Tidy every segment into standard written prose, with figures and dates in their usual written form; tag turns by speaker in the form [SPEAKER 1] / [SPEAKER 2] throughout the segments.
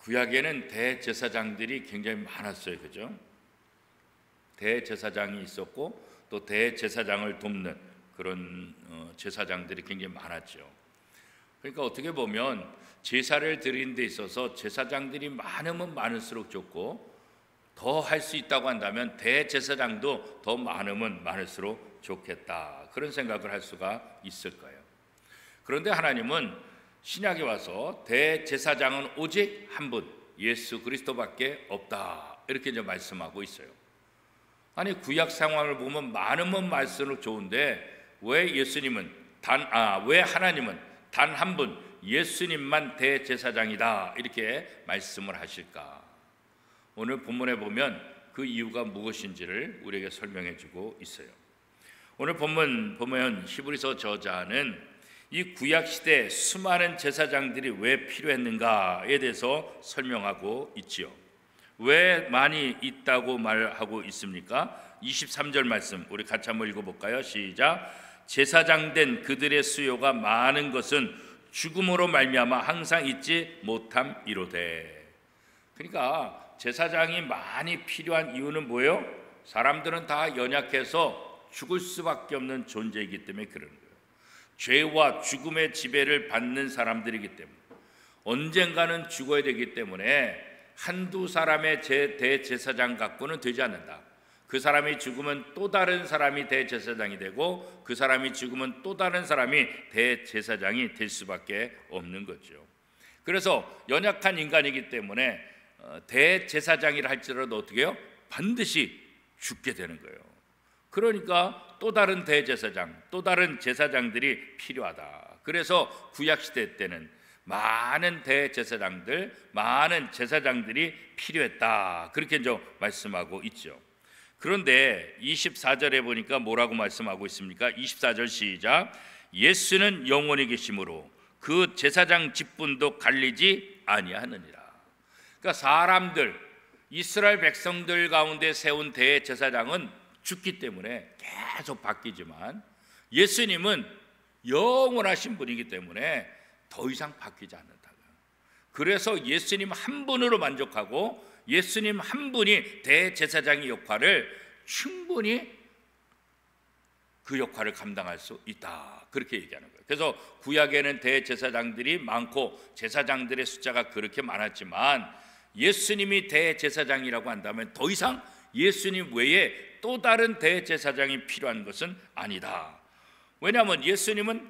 [SPEAKER 1] 구약에는 대제사장들이 굉장히 많았어요. 그죠? 대제사장이 있었고 또 대제사장을 돕는 그런 제사장들이 굉장히 많았죠. 그러니까 어떻게 보면 제사를 드리는 데 있어서 제사장들이 많으면 많을수록 좋고, 더 할 수 있다고 한다면 대제사장도 더 많으면 많을수록 좋겠다, 그런 생각을 할 수가 있을 거예요. 그런데 하나님은 신약에 와서 대제사장은 오직 한 분, 예수 그리스도밖에 없다, 이렇게 이제 말씀하고 있어요. 아니, 구약 상황을 보면 많으면 많을수록 좋은데 왜 하나님은 단 한 분, 예수님만 대제사장이다, 이렇게 말씀을 하실까? 오늘 본문에 보면 그 이유가 무엇인지를 우리에게 설명해 주고 있어요. 오늘 본문 보면 히브리서 저자는 이 구약 시대 수많은 제사장들이 왜 필요했는가에 대해서 설명하고 있지요. 왜 많이 있다고 말하고 있습니까? 23절 말씀 우리 같이 한번 읽어볼까요? 시작. 제사장 된 그들의 수요가 많은 것은 죽음으로 말미암아 항상 잊지 못함이로되. 그러니까 제사장이 많이 필요한 이유는 뭐예요? 사람들은 다 연약해서 죽을 수밖에 없는 존재이기 때문에 그런 거예요. 죄와 죽음의 지배를 받는 사람들이기 때문에, 언젠가는 죽어야 되기 때문에 한두 사람의 대제사장 갖고는 되지 않는다. 그 사람이 죽으면 또 다른 사람이 대제사장이 되고, 그 사람이 죽으면 또 다른 사람이 대제사장이 될 수밖에 없는 거죠. 그래서 연약한 인간이기 때문에 대제사장이라 할지라도 어떻게 해요? 반드시 죽게 되는 거예요. 그러니까 또 다른 대제사장, 또 다른 제사장들이 필요하다. 그래서 구약시대 때는 많은 대제사장들, 많은 제사장들이 필요했다, 그렇게 이제 말씀하고 있죠. 그런데 24절에 보니까 뭐라고 말씀하고 있습니까? 24절 시작. 예수는 영원히 계심으로 그 제사장 직분도 갈리지 아니하느니라. 그러니까 사람들, 이스라엘 백성들 가운데 세운 대제사장은 죽기 때문에 계속 바뀌지만, 예수님은 영원하신 분이기 때문에 더 이상 바뀌지 않는다. 그래서 예수님 한 분으로 만족하고 예수님 한 분이 대제사장의 역할을 충분히 그 역할을 감당할 수 있다, 그렇게 얘기하는 거예요. 그래서 구약에는 대제사장들이 많고 제사장들의 숫자가 그렇게 많았지만, 예수님이 대제사장이라고 한다면 더 이상 예수님 외에 또 다른 대제사장이 필요한 것은 아니다. 왜냐하면 예수님은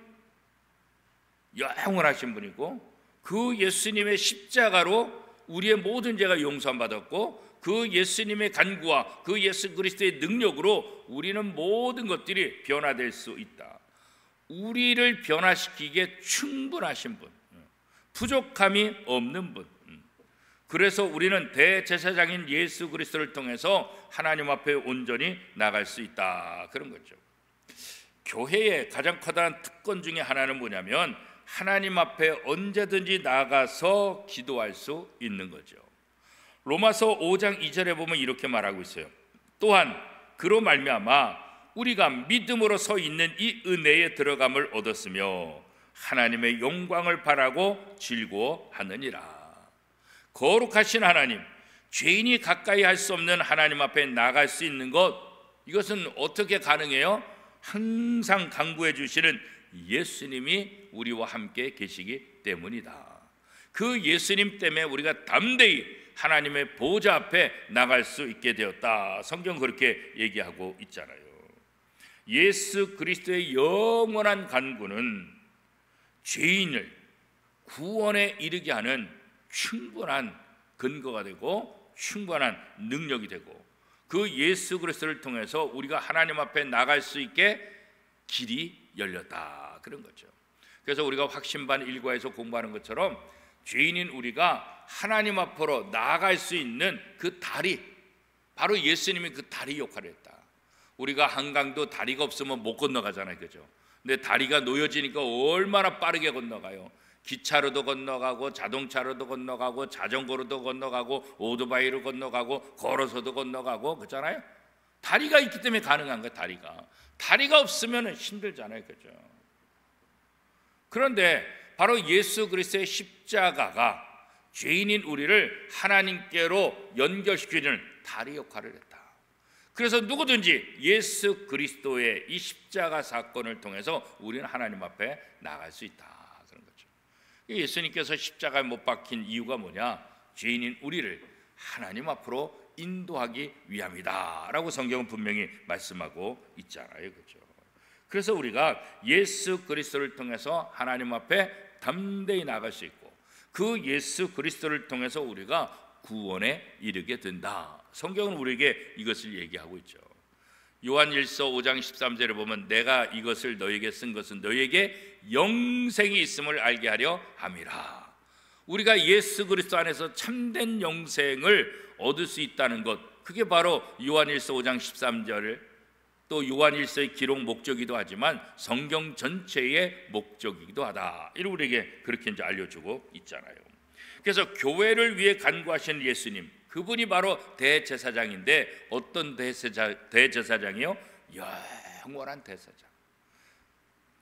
[SPEAKER 1] 영원하신 분이고, 그 예수님의 십자가로 우리의 모든 죄가 용서받았고, 그 예수님의 간구와 그 예수 그리스도의 능력으로 우리는 모든 것들이 변화될 수 있다. 우리를 변화시키기에 충분하신 분, 부족함이 없는 분. 그래서 우리는 대제사장인 예수 그리스도를 통해서 하나님 앞에 온전히 나갈 수 있다, 그런 거죠. 교회의 가장 커다란 특권 중에 하나는 뭐냐면, 하나님 앞에 언제든지 나가서 기도할 수 있는 거죠. 로마서 5장 2절에 보면 이렇게 말하고 있어요. 또한 그로 말미암아 우리가 믿음으로 서 있는 이 은혜에 들어감을 얻었으며 하나님의 영광을 바라고 즐거워하느니라. 거룩하신 하나님, 죄인이 가까이 할 수 없는 하나님 앞에 나갈 수 있는 것, 이것은 어떻게 가능해요? 항상 강구해 주시는 예수님이 우리와 함께 계시기 때문이다. 그 예수님 때문에 우리가 담대히 하나님의 보좌 앞에 나갈 수 있게 되었다. 성경 그렇게 얘기하고 있잖아요. 예수 그리스도의 영원한 간구는 죄인을 구원에 이르게 하는 충분한 근거가 되고 충분한 능력이 되고, 그 예수 그리스도를 통해서 우리가 하나님 앞에 나갈 수 있게 길이 열렸다, 그런 거죠. 그래서 우리가 확신반 1과에서 공부하는 것처럼 죄인인 우리가 하나님 앞으로 나아갈 수 있는 그 다리, 바로 예수님이 그 다리 역할을 했다. 우리가 한강도 다리가 없으면 못 건너가잖아요, 그죠? 근데 다리가 놓여지니까 얼마나 빠르게 건너가요. 기차로도 건너가고 자동차로도 건너가고 자전거로도 건너가고 오토바이로 건너가고 걸어서도 건너가고 그렇잖아요. 다리가 있기 때문에 가능한 거예요. 다리가 없으면 힘들잖아요, 그죠? 그런데 바로 예수 그리스도의 십자가가 죄인인 우리를 하나님께로 연결시키는 다리 역할을 했다. 그래서 누구든지 예수 그리스도의 이 십자가 사건을 통해서 우리는 하나님 앞에 나갈 수 있다, 그런 거죠. 예수님께서 십자가에 못 박힌 이유가 뭐냐? 죄인인 우리를 하나님 앞으로 인도하기 위함이다 라고 성경은 분명히 말씀하고 있잖아요, 그렇죠? 그래서 우리가 예수 그리스도를 통해서 하나님 앞에 담대히 나갈 수 있고, 그 예수 그리스도를 통해서 우리가 구원에 이르게 된다. 성경은 우리에게 이것을 얘기하고 있죠. 요한일서 5장 13절에 보면 내가 이것을 너에게 쓴 것은 너에게 영생이 있음을 알게 하려 함이라. 우리가 예수 그리스도 안에서 참된 영생을 얻을 수 있다는 것, 그게 바로 요한일서 5장 13절, 또 요한일서의 기록 목적이기도 하지만 성경 전체의 목적이기도 하다. 이를 우리에게 그렇게 이제 알려주고 있잖아요. 그래서 교회를 위해 간구하신 예수님, 그분이 바로 대제사장인데 어떤 대제사장이요? 영원한 대제사장,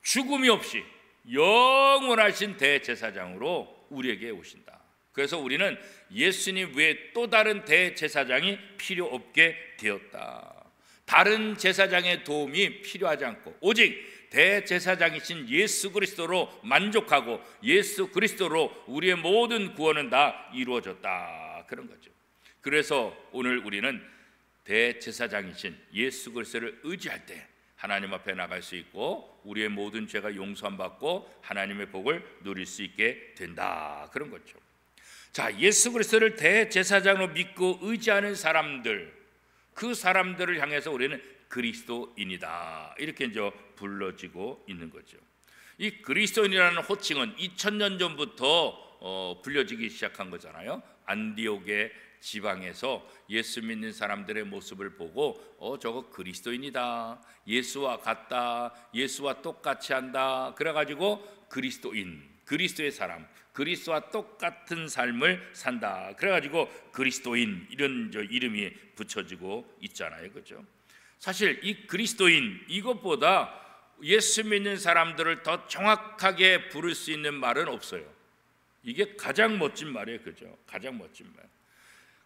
[SPEAKER 1] 죽음이 없이 영원하신 대제사장으로 우리에게 오신다. 그래서 우리는 예수님 외에 또 다른 대제사장이 필요 없게 되었다. 다른 제사장의 도움이 필요하지 않고 오직 대제사장이신 예수 그리스도로 만족하고 예수 그리스도로 우리의 모든 구원은 다 이루어졌다, 그런 거죠. 그래서 오늘 우리는 대제사장이신 예수 그리스도를 의지할 때 하나님 앞에 나갈 수 있고 우리의 모든 죄가 용서함 받고 하나님의 복을 누릴 수 있게 된다, 그런 거죠. 자, 예수 그리스도를 대제사장으로 믿고 의지하는 사람들, 그 사람들을 향해서 우리는 그리스도인이다, 이렇게 이제 불러지고 있는 거죠. 이 그리스도인이라는 호칭은 2000년 전부터 불려지기 시작한 거잖아요. 안디옥의 지방에서 예수 믿는 사람들의 모습을 보고 저거 그리스도인이다, 예수와 같다, 예수와 똑같이 한다, 그래가지고 그리스도인, 그리스도의 사람, 그리스도와 똑같은 삶을 산다, 그래가지고 그리스도인, 이런 이름이 붙여지고 있잖아요, 그렇죠? 사실 이 그리스도인, 이것보다 예수 믿는 사람들을 더 정확하게 부를 수 있는 말은 없어요. 이게 가장 멋진 말이에요, 그죠? 가장 멋진 말.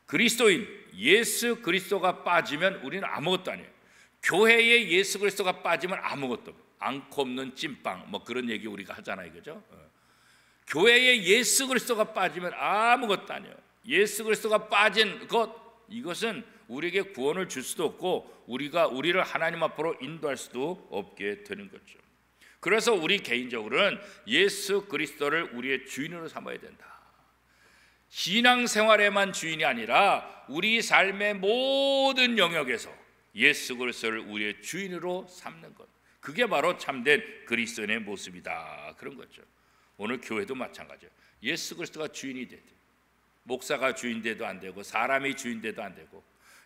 [SPEAKER 1] 그리스도인, 예수 그리스도가 빠지면 우리는 아무것도 아니에요. 교회에 예수 그리스도가 빠지면 아무것도 없어요. 앙코 없는 찐빵, 뭐 그런 얘기 우리가 하잖아요, 그죠? 교회에 예수 그리스도가 빠지면 아무것도 아니에요. 예수 그리스도가 빠진 것, 이것은 우리에게 구원을 줄 수도 없고 우리를 하나님 앞으로 인도할 수도 없게 되는 거죠. 그래서 우리 개인적으로는 예수 그리스도를 우리의 주인으로 삼아야 된다. 신앙생활에만 주인이 아니라 우리 삶의 모든 영역에서 예수 그리스도를 우리의 주인으로 삼는 것, 그게 바로 참된 그리스도인의 모습이다, 그런 거죠. 오늘 교회도 마찬가지예요. 예수 그리스도가 주인이 돼도, 목사가 주인 돼도 안 되고 사람이 주인 돼도 안 되고,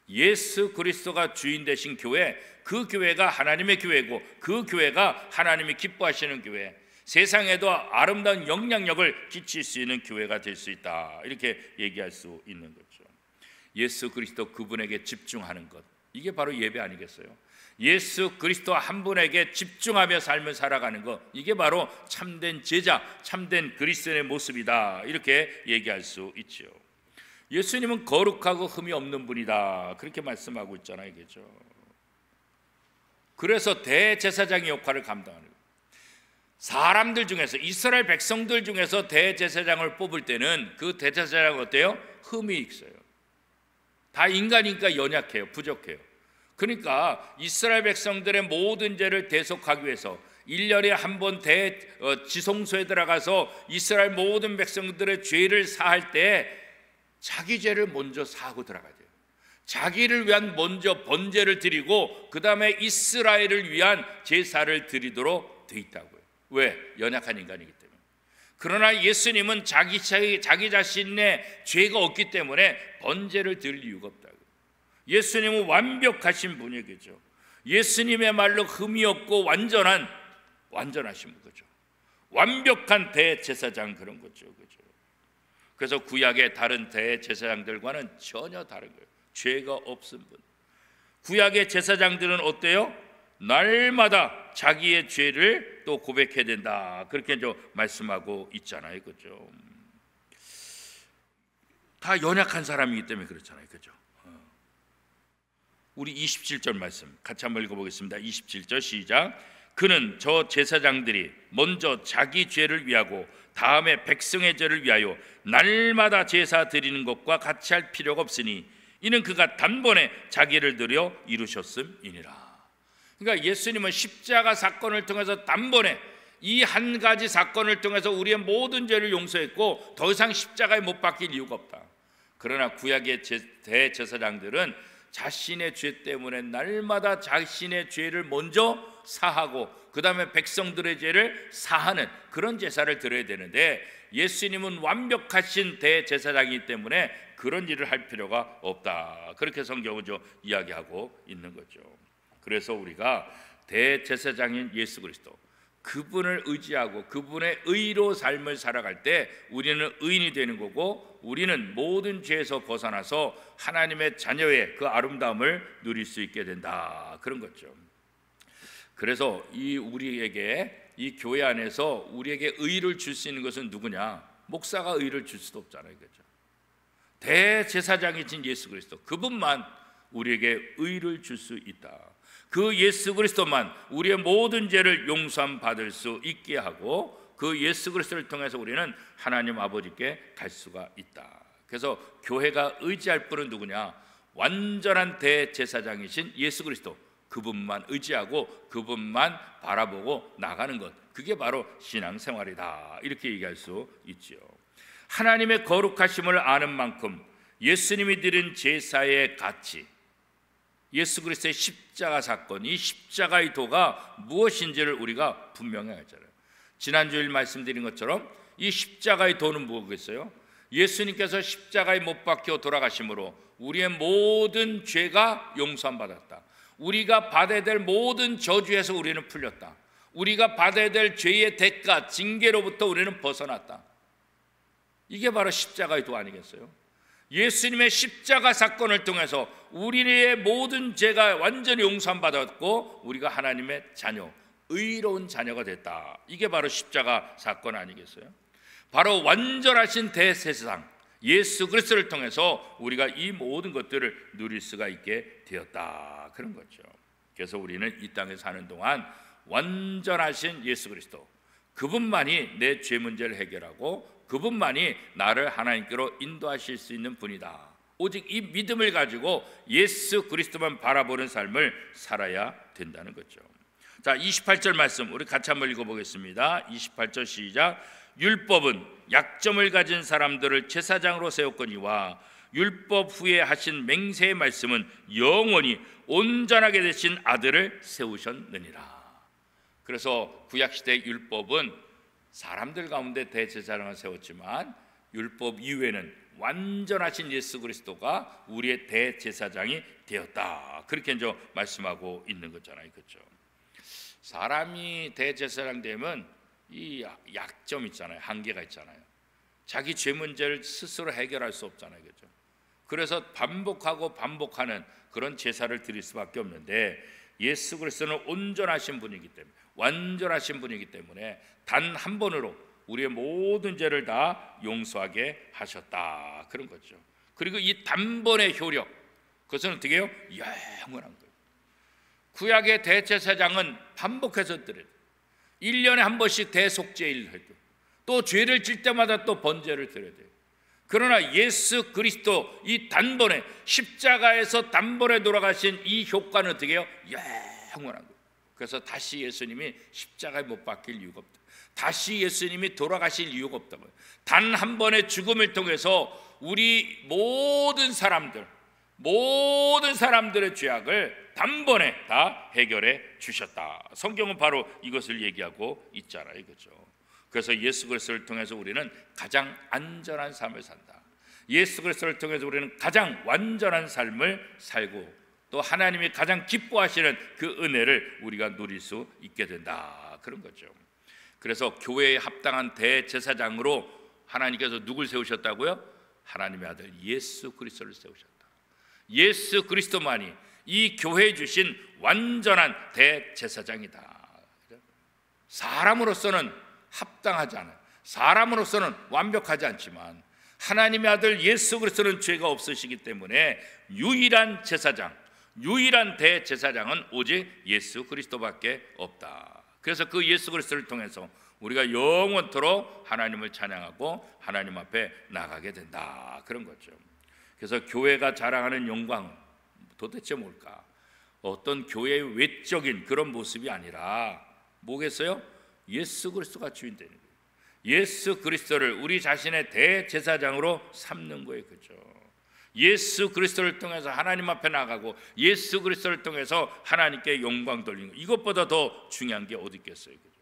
[SPEAKER 1] 예수 그리스도가 주인 되신 교회, 그 교회가 하나님의 교회고 그 교회가 하나님이 기뻐하시는 교회, 세상에도 아름다운 영향력을 끼칠 수 있는 교회가 될 수 있다, 이렇게 얘기할 수 있는 거죠. 예수 그리스도 그분에게 집중하는 것, 이게 바로 예배 아니겠어요? 예수 그리스도 한 분에게 집중하며 삶을 살아가는 것, 이게 바로 참된 제자, 참된 그리스도인의 모습이다, 이렇게 얘기할 수 있죠. 예수님은 거룩하고 흠이 없는 분이다, 그렇게 말씀하고 있잖아요, 그렇죠? 그래서 대제사장의 역할을 감당하는 거예요. 사람들 중에서, 이스라엘 백성들 중에서 대제사장을 뽑을 때는 그 대제사장은 어때요? 흠이 있어요. 다 인간이니까 연약해요, 부족해요. 그러니까 이스라엘 백성들의 모든 죄를 대속하기 위해서 1년에 한 번 지성소에 들어가서 이스라엘 모든 백성들의 죄를 사할 때 자기 죄를 먼저 사하고 들어가야 돼요. 자기를 위한 먼저 번제를 드리고 그 다음에 이스라엘을 위한 제사를 드리도록 돼 있다고요. 왜? 연약한 인간이기 때문에. 그러나 예수님은 자기 자신의 죄가 없기 때문에 번제를 드릴 이유가 없다고요. 예수님은 완벽하신 분이겠죠. 예수님의 말로 흠이 없고 완전하신 거죠. 완벽한 대제사장, 그런 거죠, 그죠? 그래서 구약의 다른 대제사장들과는 전혀 다른 거예요. 죄가 없은 분. 구약의 제사장들은 어때요? 날마다 자기의 죄를 또 고백해야 된다, 그렇게 말씀하고 있잖아요, 그죠? 다 연약한 사람이기 때문에 그렇잖아요. 그죠? 우리 27절 말씀 같이 한번 읽어보겠습니다. 27절 시작. 그는 저 제사장들이 먼저 자기 죄를 위하고 다음에 백성의 죄를 위하여 날마다 제사 드리는 것과 같이 할 필요가 없으니 이는 그가 단번에 자기를 들여 이루셨음이니라. 그러니까 예수님은 십자가 사건을 통해서 단번에 이 한 가지 사건을 통해서 우리의 모든 죄를 용서했고 더 이상 십자가에 못 박힐 이유가 없다. 그러나 구약의 대제사장들은 자신의 죄 때문에 날마다 자신의 죄를 먼저 사하고 그 다음에 백성들의 죄를 사하는 그런 제사를 드려야 되는데 예수님은 완벽하신 대제사장이기 때문에 그런 일을 할 필요가 없다. 그렇게 성경은 이야기하고 있는 거죠. 그래서 우리가 대제사장인 예수 그리스도 그분을 의지하고 그분의 의로 삶을 살아갈 때 우리는 의인이 되는 거고 우리는 모든 죄에서 벗어나서 하나님의 자녀의 그 아름다움을 누릴 수 있게 된다. 그런 거죠. 그래서 우리에게 이 교회 안에서 우리에게 의를 줄 수 있는 것은 누구냐? 목사가 의를 줄 수도 없잖아요. 그렇죠? 대제사장이신 예수 그리스도 그분만 우리에게 의를 줄 수 있다. 그 예수 그리스도만 우리의 모든 죄를 용서함 받을 수 있게 하고 그 예수 그리스도를 통해서 우리는 하나님 아버지께 갈 수가 있다. 그래서 교회가 의지할 분은 누구냐? 완전한 대제사장이신 예수 그리스도 그분만 의지하고 그분만 바라보고 나가는 것, 그게 바로 신앙생활이다. 이렇게 얘기할 수 있죠. 하나님의 거룩하심을 아는 만큼 예수님이 드린 제사의 가치, 예수 그리스도의 십자가 사건, 이 십자가의 도가 무엇인지를 우리가 분명해야 하잖아요. 지난주일 말씀드린 것처럼 이 십자가의 도는 무엇이겠어요? 예수님께서 십자가에 못 박혀 돌아가심으로 우리의 모든 죄가 용서함 받았다. 우리가 받아야 될 모든 저주에서 우리는 풀렸다. 우리가 받아야 될 죄의 대가, 징계로부터 우리는 벗어났다. 이게 바로 십자가의 도 아니겠어요? 예수님의 십자가 사건을 통해서 우리의 모든 죄가 완전히 용서함 받았고 우리가 하나님의 자녀, 의로운 자녀가 됐다. 이게 바로 십자가 사건 아니겠어요? 바로 완전하신 대제사장 예수 그리스도를 통해서 우리가 이 모든 것들을 누릴 수가 있게 되었다. 그런 거죠. 그래서 우리는 이 땅에 사는 동안 완전하신 예수 그리스도 그분만이 내 죄 문제를 해결하고 그분만이 나를 하나님께로 인도하실 수 있는 분이다. 오직 이 믿음을 가지고 예수 그리스도만 바라보는 삶을 살아야 된다는 거죠. 자, 28절 말씀 우리 같이 한번 읽어보겠습니다. 28절 시작. 율법은 약점을 가진 사람들을 제사장으로 세웠거니와 율법 후에 하신 맹세의 말씀은 영원히 온전하게 되신 아들을 세우셨느니라. 그래서 구약시대 율법은 사람들 가운데 대제사장을 세웠지만 율법 이후에는 완전하신 예수 그리스도가 우리의 대제사장이 되었다. 그렇게 이제 말씀하고 있는 거잖아요. 그렇죠? 사람이 대제사장 되면 이 약점 있잖아요. 한계가 있잖아요. 자기 죄 문제를 스스로 해결할 수 없잖아요. 그렇죠? 그래서 반복하고 반복하는 그런 제사를 드릴 수밖에 없는데 예수 그리스도는 온전하신 분이기 때문에 완전하신 분이기 때문에 단 한 번으로 우리의 모든 죄를 다 용서하게 하셨다. 그런 거죠. 그리고 이 단번의 효력, 그것은 어떻게 해요? 영원한 거예요. 구약의 대제사장은 반복해서 드려요. 1년에 한 번씩 대속죄를 해도 또 죄를 질 때마다 또 번제를 드려야 돼요. 그러나 예수 그리스도 이 단번에 십자가에서 단번에 돌아가신 이 효과는 어떻게 해요? 영원한 거예요. 그래서 다시 예수님이 십자가에 못 박힐 이유가 없다. 다시 예수님이 돌아가실 이유가 없다고요. 단 한 번의 죽음을 통해서 우리 모든 사람들의 죄악을 단번에 다 해결해 주셨다. 성경은 바로 이것을 얘기하고 있잖아요. 그렇죠? 그래서 예수 그리스도를 통해서 우리는 가장 안전한 삶을 산다. 예수 그리스도를 통해서 우리는 가장 완전한 삶을 살고 또 하나님이 가장 기뻐하시는 그 은혜를 우리가 누릴 수 있게 된다. 그런 거죠. 그래서 교회에 합당한 대제사장으로 하나님께서 누굴 세우셨다고요? 하나님의 아들 예수 그리스도를 세우셨다. 예수 그리스도만이 이 교회에 주신 완전한 대제사장이다. 사람으로서는 합당하지 않아요. 사람으로서는 완벽하지 않지만 하나님의 아들 예수 그리스도는 죄가 없으시기 때문에 유일한 제사장, 유일한 대제사장은 오직 예수 그리스도밖에 없다. 그래서 그 예수 그리스도를 통해서 우리가 영원토록 하나님을 찬양하고 하나님 앞에 나가게 된다, 그런 거죠. 그래서 교회가 자랑하는 영광 도대체 뭘까? 어떤 교회의 외적인 그런 모습이 아니라 뭐겠어요? 예수 그리스도가 주인 되는 거예요. 예수 그리스도를 우리 자신의 대제사장으로 삼는 거예요. 그죠? 예수 그리스도를 통해서 하나님 앞에 나가고 예수 그리스도를 통해서 하나님께 영광 돌리는 거, 이것보다 더 중요한 게 어디 있겠어요? 그죠?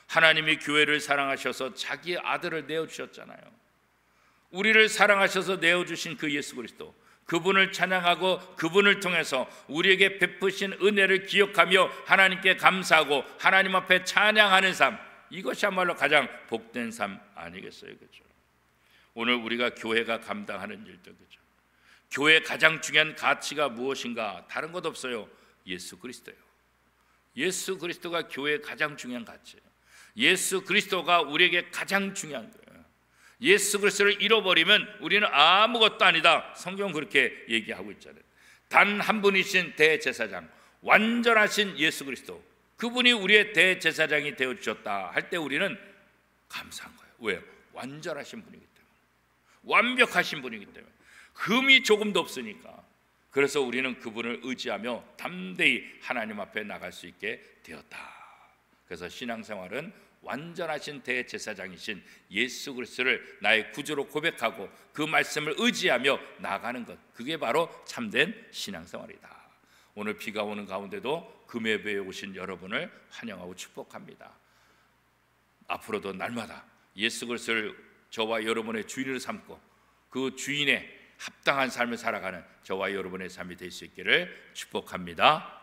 [SPEAKER 1] 하나님이 교회를 사랑하셔서 자기 아들을 내어주셨잖아요. 우리를 사랑하셔서 내어주신 그 예수 그리스도, 그분을 찬양하고 그분을 통해서 우리에게 베푸신 은혜를 기억하며 하나님께 감사하고 하나님 앞에 찬양하는 삶, 이것이야말로 가장 복된 삶 아니겠어요? 그렇죠? 오늘 우리가 교회가 감당하는 일도 그렇죠. 교회의 가장 중요한 가치가 무엇인가? 다른 것 없어요. 예수 그리스도예요. 예수 그리스도가 교회의 가장 중요한 가치예요. 예수 그리스도가 우리에게 가장 중요한 거예요. 예수 그리스도를 잃어버리면 우리는 아무것도 아니다. 성경은 그렇게 얘기하고 있잖아요. 단 한 분이신 대제사장, 완전하신 예수 그리스도, 그분이 우리의 대제사장이 되어주셨다 할 때 우리는 감사한 거예요. 왜요? 완전하신 분이기 때문에, 완벽하신 분이기 때문에, 흠이 조금도 없으니까. 그래서 우리는 그분을 의지하며 담대히 하나님 앞에 나갈 수 있게 되었다. 그래서 신앙생활은 완전하신 대제사장이신 예수 그리스도를 나의 구주로 고백하고 그 말씀을 의지하며 나가는 것, 그게 바로 참된 신앙생활이다. 오늘 비가 오는 가운데도 금예배에 오신 여러분을 환영하고 축복합니다. 앞으로도 날마다 예수 그리스도를 저와 여러분의 주인으로 삼고 그 주인의 합당한 삶을 살아가는 저와 여러분의 삶이 될 수 있기를 축복합니다.